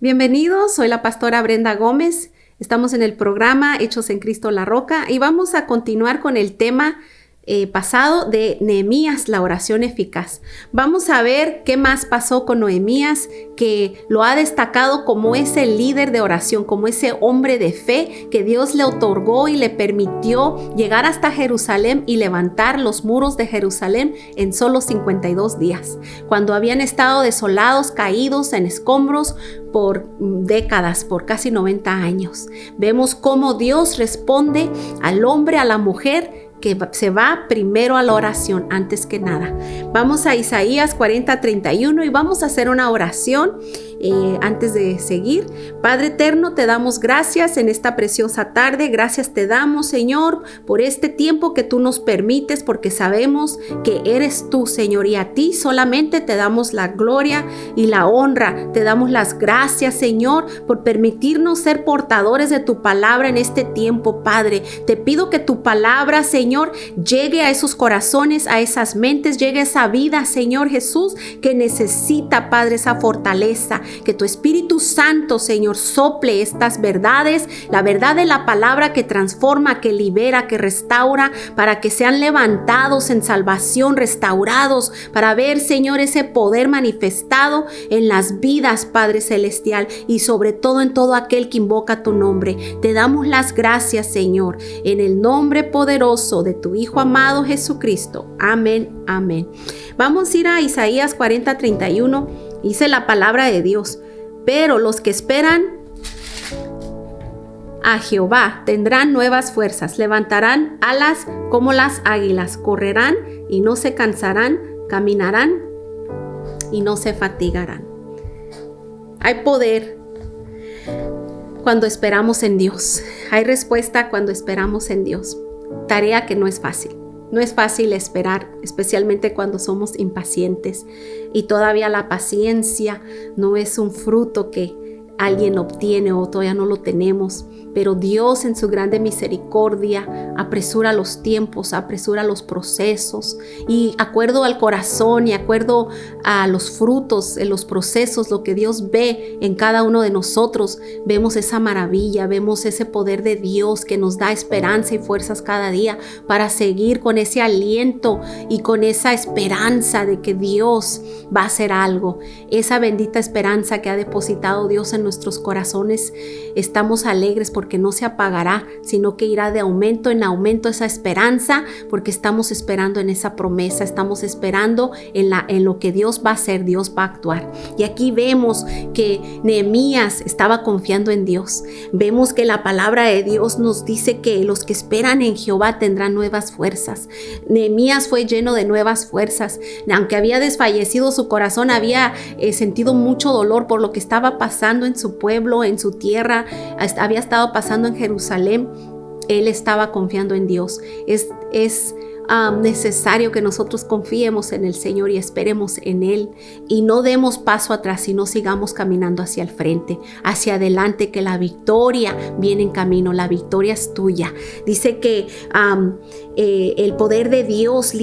Bienvenidos, soy la pastora Brenda Gómez. Estamos en el programa Hechos en Cristo la Roca y vamos a continuar con el tema pasado de Nehemías, la oración eficaz. Vamos a ver qué más pasó con Nehemías, que lo ha destacado como ese líder de oración, como ese hombre de fe que Dios le otorgó y le permitió llegar hasta Jerusalén y levantar los muros de Jerusalén en solo 52 días, cuando habían estado desolados, caídos en escombros por décadas, por casi 90 años. Vemos cómo Dios responde al hombre, a la mujer, que se va primero a la oración antes que nada. Vamos a Isaías 40:31 y vamos a hacer una oración antes de seguir. Padre eterno, te damos gracias en esta preciosa tarde. Gracias te damos, Señor, por este tiempo que tú nos permites, porque sabemos que eres tú, Señor, y a ti solamente te damos la gloria y la honra. Te damos las gracias, Señor, por permitirnos ser portadores de tu palabra en este tiempo, Padre. Te pido que tu palabra, Señor, llegue a esos corazones, a esas mentes, llegue a esa vida, Señor Jesús, que necesita, Padre, esa fortaleza. Que tu Espíritu Santo, Señor, sople estas verdades, la verdad de la palabra que transforma, que libera, que restaura, para que sean levantados en salvación, restaurados, para ver, Señor, ese poder manifestado en las vidas, Padre Celestial, y sobre todo en todo aquel que invoca tu nombre. Te damos las gracias, Señor, en el nombre poderoso de tu Hijo amado Jesucristo. Amén, amén. Vamos a ir a Isaías 40:31. Dice la palabra de Dios: pero los que esperan a Jehová tendrán nuevas fuerzas, levantarán alas como las águilas, correrán y no se cansarán, caminarán y no se fatigarán. Hay poder cuando esperamos en Dios. Hay respuesta cuando esperamos en Dios. Tarea que no es fácil. No es fácil esperar, especialmente cuando somos impacientes, y todavía la paciencia no es un fruto que alguien obtiene o todavía no lo tenemos, pero Dios en su grande misericordia apresura los tiempos, apresura los procesos, y acuerdo al corazón y acuerdo a los frutos, en los procesos, lo que Dios ve en cada uno de nosotros, vemos esa maravilla, vemos ese poder de Dios que nos da esperanza y fuerzas cada día para seguir con ese aliento y con esa esperanza de que Dios va a hacer algo. Esa bendita esperanza que ha depositado Dios en nuestros corazones, estamos alegres porque no se apagará, sino que irá de aumento en aumento esa esperanza, porque estamos esperando en esa promesa, estamos esperando en lo que Dios va a hacer, Dios va a actuar. Y aquí vemos que Nehemías estaba confiando en Dios. Vemos que la palabra de Dios nos dice que los que esperan en Jehová tendrán nuevas fuerzas. Nehemías fue lleno de nuevas fuerzas. Aunque había desfallecido su corazón, había sentido mucho dolor por lo que estaba pasando en su pueblo, en su tierra, había estado pasando en Jerusalén. Él estaba confiando en Dios. Es necesario que nosotros confiemos en el Señor y esperemos en Él y no demos paso atrás, sino sigamos caminando hacia el frente, hacia adelante, que la victoria viene en camino, la victoria es tuya. Dice que el poder de Dios,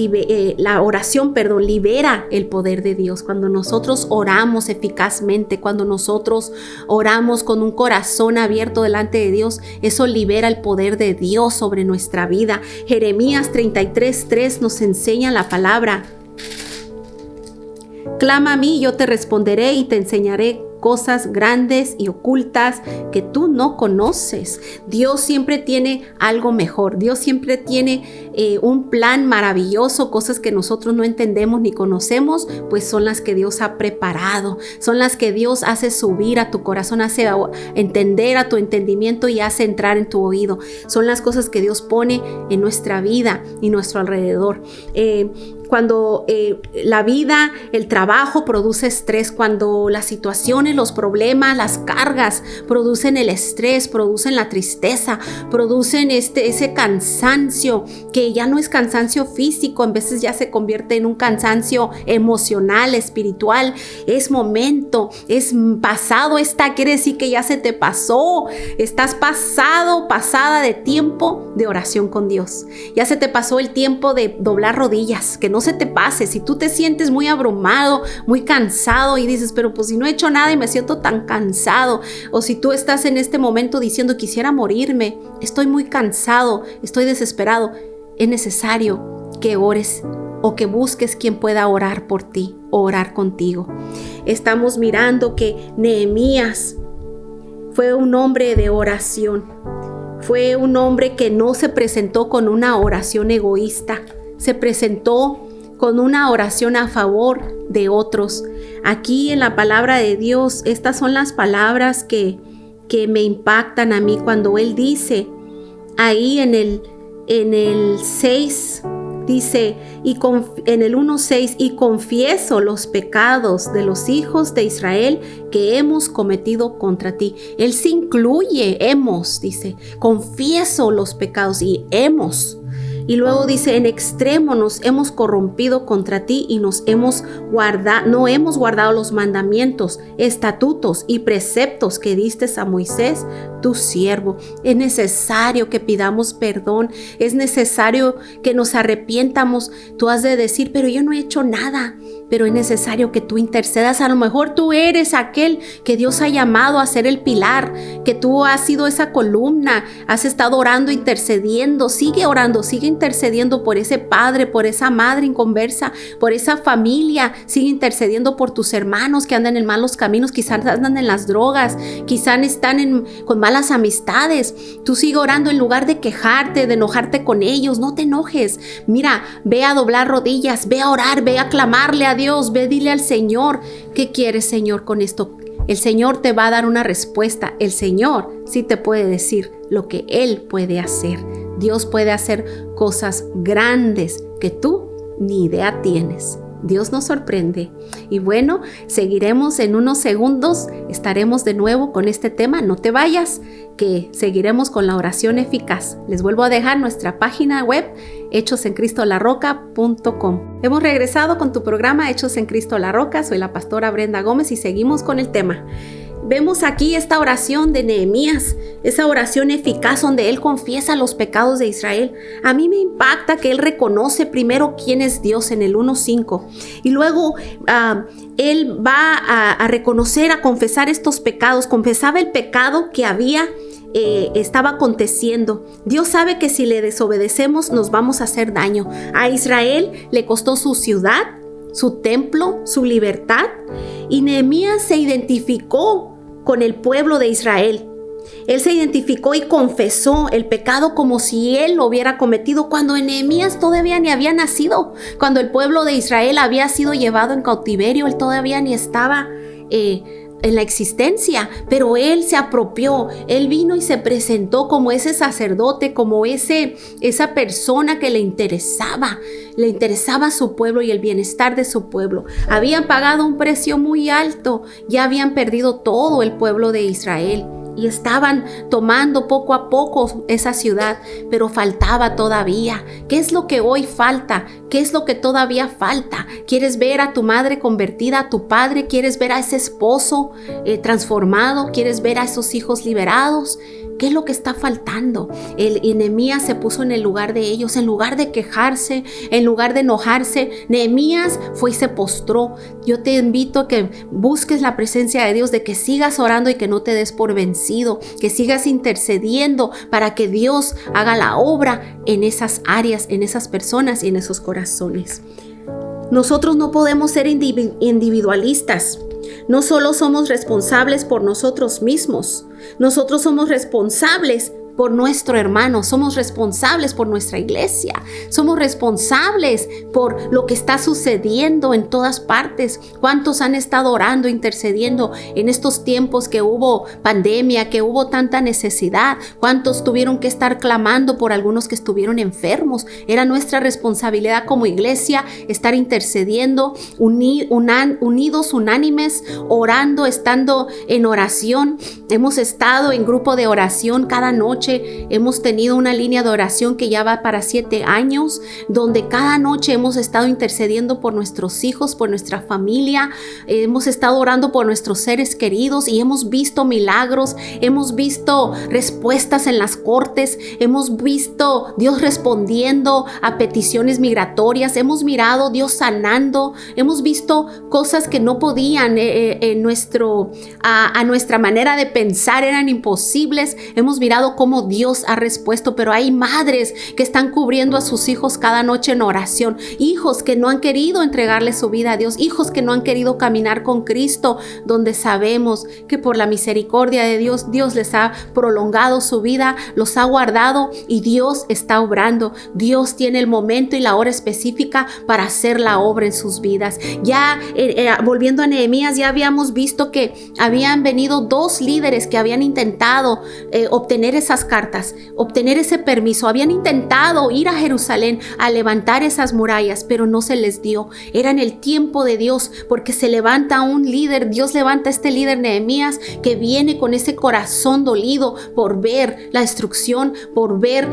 la oración, libera el poder de Dios. Cuando nosotros oramos eficazmente, cuando nosotros oramos con un corazón abierto delante de Dios, eso libera el poder de Dios sobre nuestra vida. Jeremías 33:3 nos enseña la palabra: clama a mí, yo te responderé y te enseñaré cosas grandes y ocultas que tú no conoces. Dios siempre tiene algo mejor. Dios siempre tiene un plan maravilloso, cosas que nosotros no entendemos ni conocemos, pues son las que Dios ha preparado, son las que Dios hace subir a tu corazón, hace entender a tu entendimiento y hace entrar en tu oído. Son las cosas que Dios pone en nuestra vida y nuestro alrededor. Cuando la vida, el trabajo produce estrés, cuando las situaciones, los problemas, las cargas producen el estrés, producen la tristeza, producen ese cansancio que ya no es cansancio físico, en veces ya se convierte en un cansancio emocional, espiritual. Es momento, es pasado, quiere decir que ya se te pasó, estás pasada de tiempo de oración con Dios. Ya se te pasó el tiempo de doblar rodillas, que no se te pase. Si tú te sientes muy abrumado, muy cansado y dices, pero pues si no he hecho nada y me siento tan cansado, o si tú estás en este momento diciendo, quisiera morirme, estoy muy cansado, estoy desesperado, es necesario que ores o que busques quien pueda orar por ti o orar contigo. Estamos mirando que Nehemías fue un hombre de oración. Fue un hombre que no se presentó con una oración egoísta, se presentó con una oración a favor de otros. Aquí en la palabra de Dios, estas son las palabras que me impactan a mí cuando él dice, ahí en el 6, dice, en el 1:6, y confieso los pecados de los hijos de Israel que hemos cometido contra ti. Él se incluye, dice, confieso los pecados y hemos. Y luego dice, en extremo nos hemos corrompido contra ti y no hemos guardado los mandamientos, estatutos y preceptos que diste a Moisés, tu siervo. Es necesario que pidamos perdón, es necesario que nos arrepientamos. Tú has de decir, pero yo no he hecho nada. Pero es necesario que tú intercedas. A lo mejor tú eres aquel que Dios ha llamado a ser el pilar, que tú has sido esa columna, has estado orando, intercediendo. Sigue orando, sigue intercediendo por ese padre, por esa madre inconversa, por esa familia. Sigue intercediendo por tus hermanos que andan en malos caminos, quizás andan en las drogas, quizás están con malas amistades. Tú sigue orando en lugar de quejarte, de enojarte con ellos. No te enojes. Mira, ve a doblar rodillas, ve a orar, ve a clamarle a Dios, ve, dile al Señor, ¿qué quieres, Señor, con esto? El Señor te va a dar una respuesta. El Señor sí te puede decir lo que Él puede hacer. Dios puede hacer cosas grandes que tú ni idea tienes. Dios nos sorprende. Y bueno, seguiremos en unos segundos. Estaremos de nuevo con este tema. No te vayas, que seguiremos con la oración eficaz. Les vuelvo a dejar nuestra página web, hechosencristolarroca.com. Hemos regresado con tu programa Hechos en Cristo la Roca. Soy la pastora Brenda Gómez y seguimos con el tema. Vemos aquí esta oración de Nehemías, esa oración eficaz donde él confiesa los pecados de Israel. A mí me impacta que él reconoce primero quién es Dios en el 1:5 y luego él va a reconocer, a confesar estos pecados. Confesaba el pecado que estaba aconteciendo. Dios sabe que si le desobedecemos nos vamos a hacer daño. A Israel le costó su ciudad, su templo, su libertad, y Nehemías se identificó con el pueblo de Israel. Él se identificó y confesó el pecado como si él lo hubiera cometido, cuando Nehemías todavía ni había nacido, cuando el pueblo de Israel había sido llevado en cautiverio. Él todavía ni estaba en la existencia, pero él se apropió, él vino y se presentó como ese sacerdote, como esa persona que le interesaba a su pueblo y el bienestar de su pueblo. Habían pagado un precio muy alto, ya habían perdido todo el pueblo de Israel y estaban tomando poco a poco esa ciudad, pero faltaba todavía. ¿Qué es lo que hoy falta? ¿Qué es lo que todavía falta? ¿Quieres ver a tu madre convertida, a tu padre? ¿Quieres ver a ese esposo transformado? ¿Quieres ver a esos hijos liberados? ¿Qué es lo que está faltando? Nehemías se puso en el lugar de ellos, en lugar de quejarse, en lugar de enojarse. Nehemías fue y se postró. Yo te invito a que busques la presencia de Dios, de que sigas orando y que no te des por vencido, que sigas intercediendo para que Dios haga la obra en esas áreas, en esas personas y en esos corazones. Nosotros no podemos ser individualistas. No solo somos responsables por nosotros mismos, nosotros somos responsables por nuestro hermano, somos responsables por nuestra iglesia, somos responsables por lo que está sucediendo en todas partes. ¿Cuántos han estado orando, intercediendo en estos tiempos que hubo pandemia, que hubo tanta necesidad? ¿Cuántos tuvieron que estar clamando por algunos que estuvieron enfermos? Era nuestra responsabilidad como iglesia estar intercediendo, unidos, unánimes, orando, estando en oración. Hemos estado en grupo de oración cada noche, noche hemos tenido una línea de oración que ya va para 7 años, donde cada noche hemos estado intercediendo por nuestros hijos, por nuestra familia, hemos estado orando por nuestros seres queridos y hemos visto milagros, hemos visto respuestas en las cortes, hemos visto Dios respondiendo a peticiones migratorias, hemos mirado Dios sanando, hemos visto cosas que no podían a nuestra manera de pensar, eran imposibles. Hemos mirado cómo Dios ha respuesto, pero hay madres que están cubriendo a sus hijos cada noche en oración, hijos que no han querido entregarle su vida a Dios, hijos que no han querido caminar con Cristo, donde sabemos que por la misericordia de Dios, Dios les ha prolongado su vida, los ha guardado y Dios está obrando. Dios tiene el momento y la hora específica para hacer la obra en sus vidas. Ya volviendo a Nehemías, ya habíamos visto que habían venido 2 líderes que habían intentado obtener esas cartas, obtener ese permiso, habían intentado ir a Jerusalén a levantar esas murallas, pero no se les dio. Era en el tiempo de Dios, porque se levanta un líder, Dios levanta a este líder Nehemías que viene con ese corazón dolido por ver la destrucción, por ver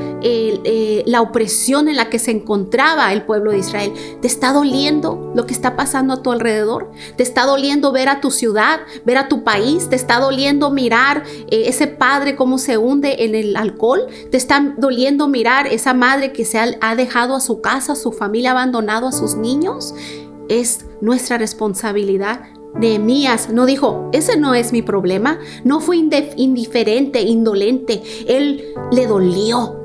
la opresión en la que se encontraba el pueblo de Israel. ¿Te está doliendo lo que está pasando a tu alrededor? ¿Te está doliendo ver a tu ciudad, ver a tu país? ¿Te está doliendo mirar ese padre cómo se hunde en el alcohol? ¿Te está doliendo mirar esa madre que ha dejado a su casa, a su familia, abandonado a sus niños? Es nuestra responsabilidad. Nehemías no dijo, ese no es mi problema, no fue indiferente, indolente, él le dolió,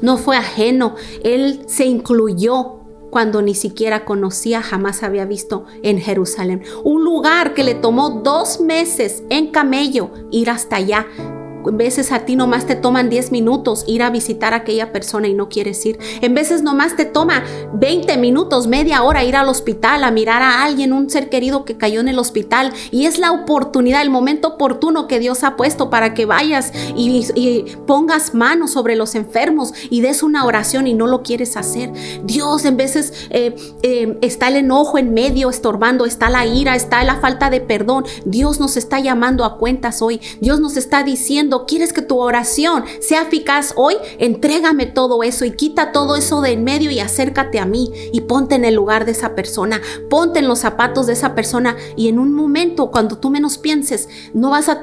no fue ajeno, él se incluyó cuando ni siquiera conocía, jamás había visto en Jerusalén, un lugar que le tomó 2 meses en camello ir hasta allá. En veces a ti nomás te toman 10 minutos ir a visitar a aquella persona y no quieres ir. En veces nomás te toma 20 minutos, media hora ir al hospital a mirar a alguien, un ser querido que cayó en el hospital. Y es la oportunidad, el momento oportuno que Dios ha puesto para que vayas y pongas manos sobre los enfermos y des una oración y no lo quieres hacer. Dios, en veces está el enojo en medio estorbando, está la ira, está la falta de perdón. Dios nos está llamando a cuentas hoy. Dios nos está diciendo, ¿quieres que tu oración sea eficaz hoy? Entrégame todo eso y quita todo eso de en medio y acércate a mí y ponte en el lugar de esa persona, ponte en los zapatos de esa persona y en un momento, cuando tú menos pienses,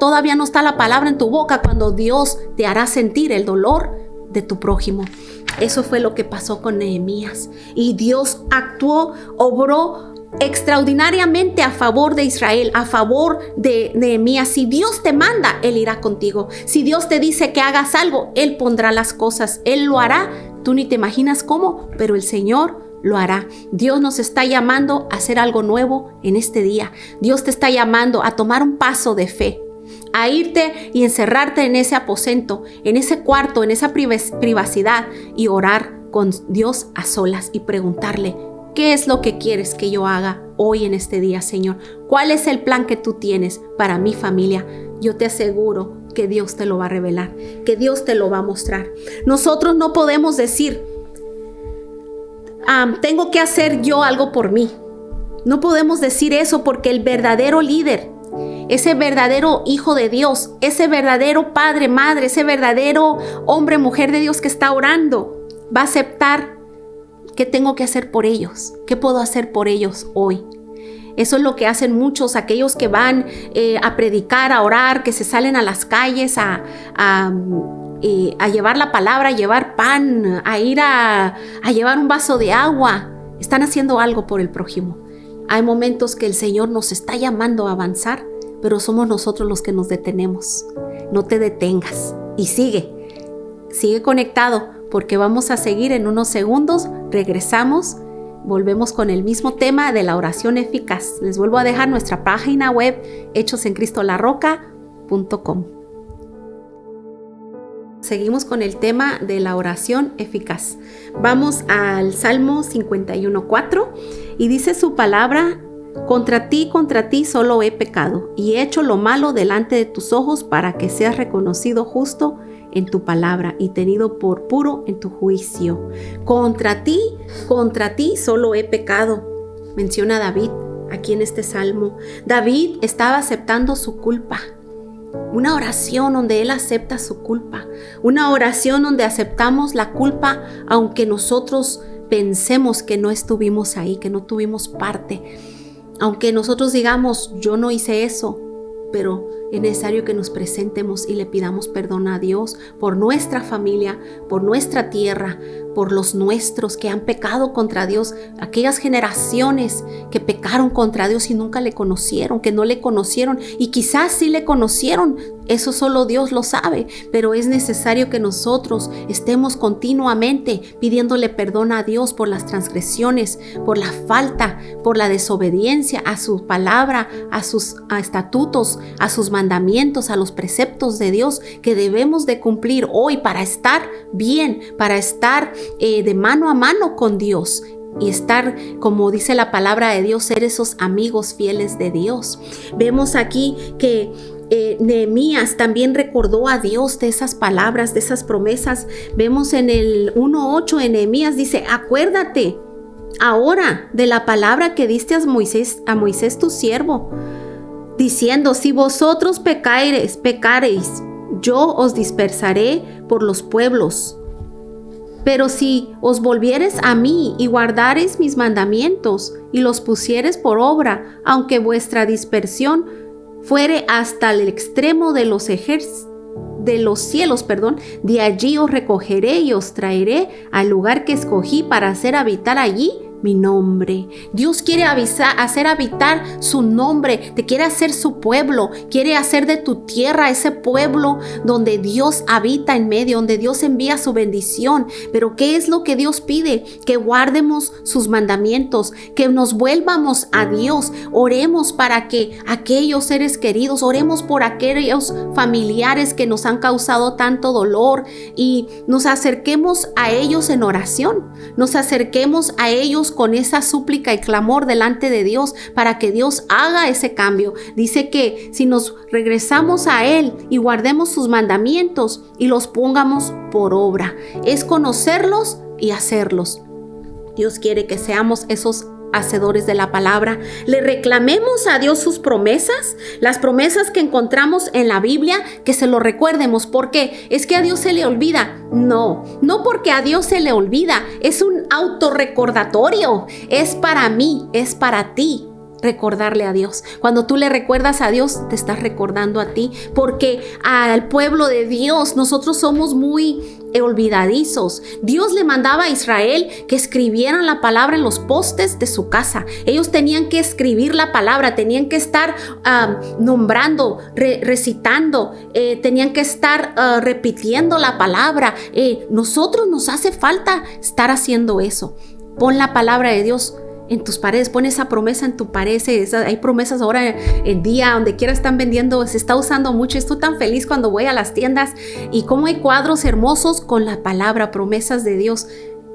todavía no está la palabra en tu boca, cuando Dios te hará sentir el dolor de tu prójimo. Eso fue lo que pasó con Nehemías y Dios actuó, obró extraordinariamente a favor de Israel, a favor de Nehemías. Si Dios te manda, Él irá contigo. Si Dios te dice que hagas algo, Él pondrá las cosas, Él lo hará. Tú ni te imaginas cómo, pero el Señor lo hará. Dios nos está llamando a hacer algo nuevo en este día. Dios te está llamando a tomar un paso de fe, a irte y encerrarte en ese aposento, en ese cuarto, en esa privacidad y orar con Dios a solas y preguntarle, ¿qué es lo que quieres que yo haga hoy en este día, Señor? ¿Cuál es el plan que tú tienes para mi familia? Yo te aseguro que Dios te lo va a revelar, que Dios te lo va a mostrar. Nosotros no podemos decir, tengo que hacer yo algo por mí. No podemos decir eso, porque el verdadero líder, ese verdadero hijo de Dios, ese verdadero padre, madre, ese verdadero hombre, mujer de Dios que está orando, va a aceptar. ¿Qué tengo que hacer por ellos? ¿Qué puedo hacer por ellos hoy? Eso es lo que hacen muchos, aquellos que van a predicar, a orar, que se salen a las calles a llevar la palabra, a llevar pan, a ir a llevar un vaso de agua. Están haciendo algo por el prójimo. Hay momentos que el Señor nos está llamando a avanzar, pero somos nosotros los que nos detenemos. No te detengas y sigue conectado, porque vamos a seguir en unos segundos. Regresamos, volvemos con el mismo tema de la oración eficaz. Les vuelvo a dejar nuestra página web, hechosencristolarroca.com. Seguimos con el tema de la oración eficaz. Vamos al Salmo 51:4 y dice su palabra: contra ti solo he pecado y he hecho lo malo delante de tus ojos, para que seas reconocido justo en tu palabra y tenido por puro en tu juicio. Contra ti solo he pecado, menciona David aquí en este salmo. David estaba aceptando su culpa. Una oración donde Él acepta su culpa. Una oración donde aceptamos la culpa aunque nosotros pensemos que no estuvimos ahí, que no tuvimos parte. Aunque nosotros digamos, yo no hice eso, pero es necesario que nos presentemos y le pidamos perdón a Dios por nuestra familia, por nuestra tierra, por los nuestros que han pecado contra Dios, aquellas generaciones que pecaron contra Dios y nunca le conocieron, que no le conocieron y quizás sí le conocieron, eso solo Dios lo sabe, pero es necesario que nosotros estemos continuamente pidiéndole perdón a Dios por las transgresiones, por la falta, por la desobediencia a su palabra, a sus estatutos, a sus mandamientos, a los preceptos de Dios que debemos de cumplir hoy para estar bien, para estar de mano a mano con Dios y estar, como dice la palabra de Dios, ser esos amigos fieles de Dios. Vemos aquí que Nehemías también recordó a Dios de esas palabras, de esas promesas. Vemos en el 1:8 de Nehemías, dice, acuérdate ahora de la palabra que diste a Moisés tu siervo, diciendo, si vosotros pecareis, yo os dispersaré por los pueblos. Pero si os volviereis a mí y guardareis mis mandamientos y los pusiereis por obra, aunque vuestra dispersión fuere hasta el extremo de los cielos, de allí os recogeré y os traeré al lugar que escogí para hacer habitar allí mi nombre. Dios quiere hacer habitar su nombre, te quiere hacer su pueblo, quiere hacer de tu tierra ese pueblo donde Dios habita en medio, donde Dios envía su bendición. Pero ¿qué es lo que Dios pide? Que guardemos sus mandamientos, que nos vuelvamos a Dios, oremos para que aquellos seres queridos, oremos por aquellos familiares que nos han causado tanto dolor y nos acerquemos a ellos en oración, nos acerquemos a ellos con esa súplica y clamor delante de Dios para que Dios haga ese cambio. Dice que si nos regresamos a Él y guardemos sus mandamientos y los pongamos por obra, es conocerlos y hacerlos. Dios quiere que seamos esos hacedores de la palabra. Le reclamemos a Dios sus promesas, las promesas que encontramos en la Biblia, que se lo recuerdemos. Porque es que a Dios se le olvida. No porque a Dios se le olvida, es un autorrecordatorio, es para mí, es para ti. Recordarle a Dios. Cuando tú le recuerdas a Dios, te estás recordando a ti, porque al pueblo de Dios nosotros somos muy olvidadizos. Dios le mandaba a Israel que escribieran la palabra en los postes de su casa. Ellos tenían que escribir la palabra, tenían que estar nombrando, recitando, tenían que estar repitiendo la palabra. Nosotros nos hace falta estar haciendo eso. Pon la palabra de Dios en tus paredes, pon esa promesa en tu pared. Hay promesas ahora en día, donde quiera están vendiendo, se está usando mucho. Estoy tan feliz cuando voy a las tiendas y como hay cuadros hermosos con la palabra, promesas de Dios,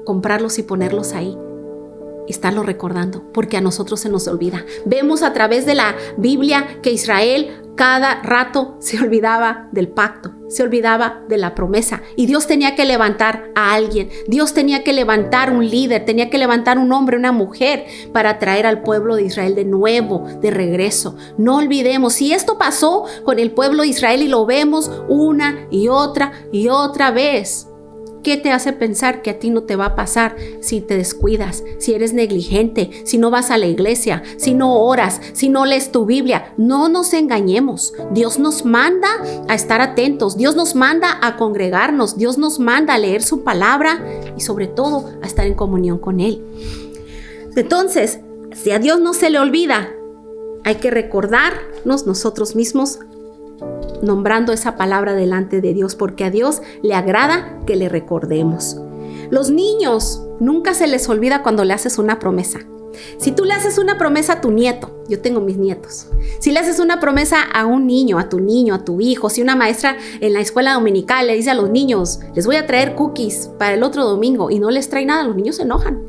comprarlos y ponerlos ahí. Estarlo recordando, porque a nosotros se nos olvida. Vemos a través de la Biblia que Israel cada rato se olvidaba del pacto, se olvidaba de la promesa, y Dios tenía que levantar a alguien, Dios tenía que levantar un líder, tenía que levantar un hombre, una mujer para traer al pueblo de Israel de nuevo, de regreso. No olvidemos, si esto pasó con el pueblo de Israel y lo vemos una y otra vez, ¿qué te hace pensar que a ti no te va a pasar si te descuidas, si eres negligente, si no vas a la iglesia, si no oras, si no lees tu Biblia? No nos engañemos. Dios nos manda a estar atentos, Dios nos manda a congregarnos, Dios nos manda a leer su palabra y sobre todo a estar en comunión con Él. Entonces, si a Dios no se le olvida, hay que recordarnos nosotros mismos nombrando esa palabra delante de Dios, porque a Dios le agrada que le recordemos. Los niños nunca se les olvida cuando le haces una promesa. Si tú le haces una promesa a tu nieto, yo tengo mis nietos, si le haces una promesa a un niño, a tu hijo, si una maestra en la escuela dominical le dice a los niños, les voy a traer cookies para el otro domingo, y no les trae nada, los niños se enojan.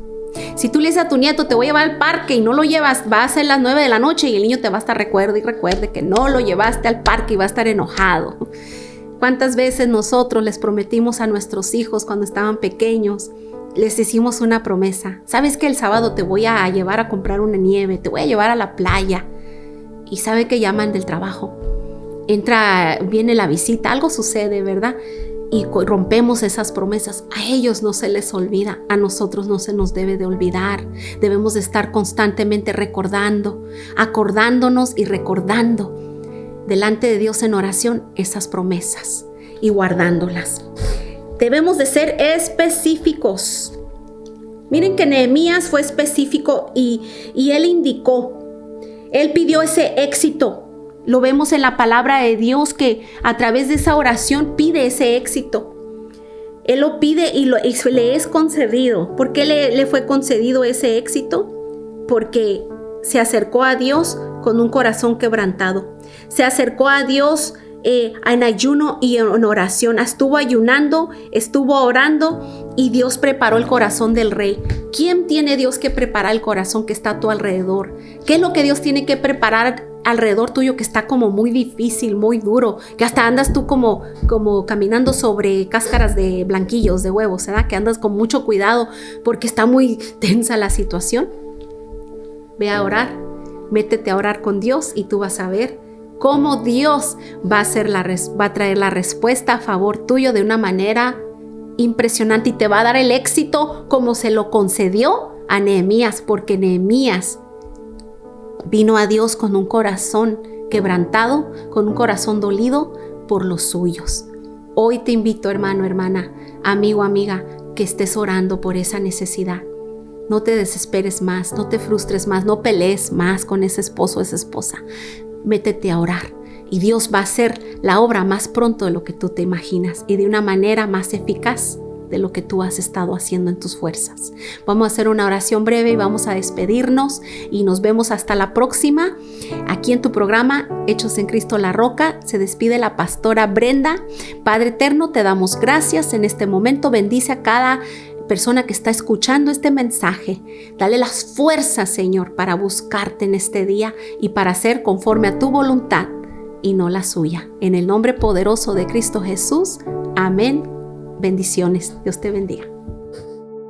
Si tú le dices a tu nieto, te voy a llevar al parque, y no lo llevas, va a ser las 9 de la noche y el niño te va a estar recuerde que no lo llevaste al parque y va a estar enojado. ¿Cuántas veces nosotros les prometimos a nuestros hijos cuando estaban pequeños? Les hicimos una promesa. ¿Sabes que el sábado te voy a llevar a comprar una nieve? Te voy a llevar a la playa. ¿Y sabe que llaman del trabajo? viene la visita, algo sucede, ¿verdad? Y rompemos esas promesas. A ellos no se les olvida, a nosotros no se nos debe de olvidar. Debemos de estar constantemente recordando, acordándonos y recordando delante de Dios en oración esas promesas y guardándolas. Debemos de ser específicos. Miren que Nehemías fue específico y él indicó, él pidió ese éxito. Lo vemos en la palabra de Dios que a través de esa oración pide ese éxito. Él lo pide y le es concedido. ¿Por qué le fue concedido ese éxito? Porque se acercó a Dios con un corazón quebrantado. Se acercó a Dios en ayuno y en oración. Estuvo ayunando, estuvo orando y Dios preparó el corazón del rey. ¿Quién tiene Dios que preparar el corazón que está a tu alrededor? ¿Qué es lo que Dios tiene que preparar alrededor tuyo que está como muy difícil, muy duro, que hasta andas tú como caminando sobre cáscaras de blanquillos, de huevos, ¿verdad? Que andas con mucho cuidado porque está muy tensa la situación? Ve a orar, métete a orar con Dios y tú vas a ver cómo Dios va a traer la respuesta a favor tuyo de una manera impresionante y te va a dar el éxito como se lo concedió a Nehemías, porque Nehemías vino a Dios con un corazón quebrantado, con un corazón dolido por los suyos. Hoy te invito, hermano, hermana, amigo, amiga, que estés orando por esa necesidad. No te desesperes más, no te frustres más, no pelees más con ese esposo o esa esposa. Métete a orar y Dios va a hacer la obra más pronto de lo que tú te imaginas y de una manera más eficaz de lo que tú has estado haciendo en tus fuerzas. Vamos a hacer una oración breve y vamos a despedirnos y nos vemos hasta la próxima. Aquí en tu programa Hechos en Cristo la Roca se despide la pastora Brenda. Padre eterno, te damos gracias en este momento. Bendice a cada persona que está escuchando este mensaje. Dale las fuerzas, Señor, para buscarte en este día y para hacer conforme a tu voluntad y no la suya. En el nombre poderoso de Cristo Jesús. Amén. Bendiciones. Dios te bendiga.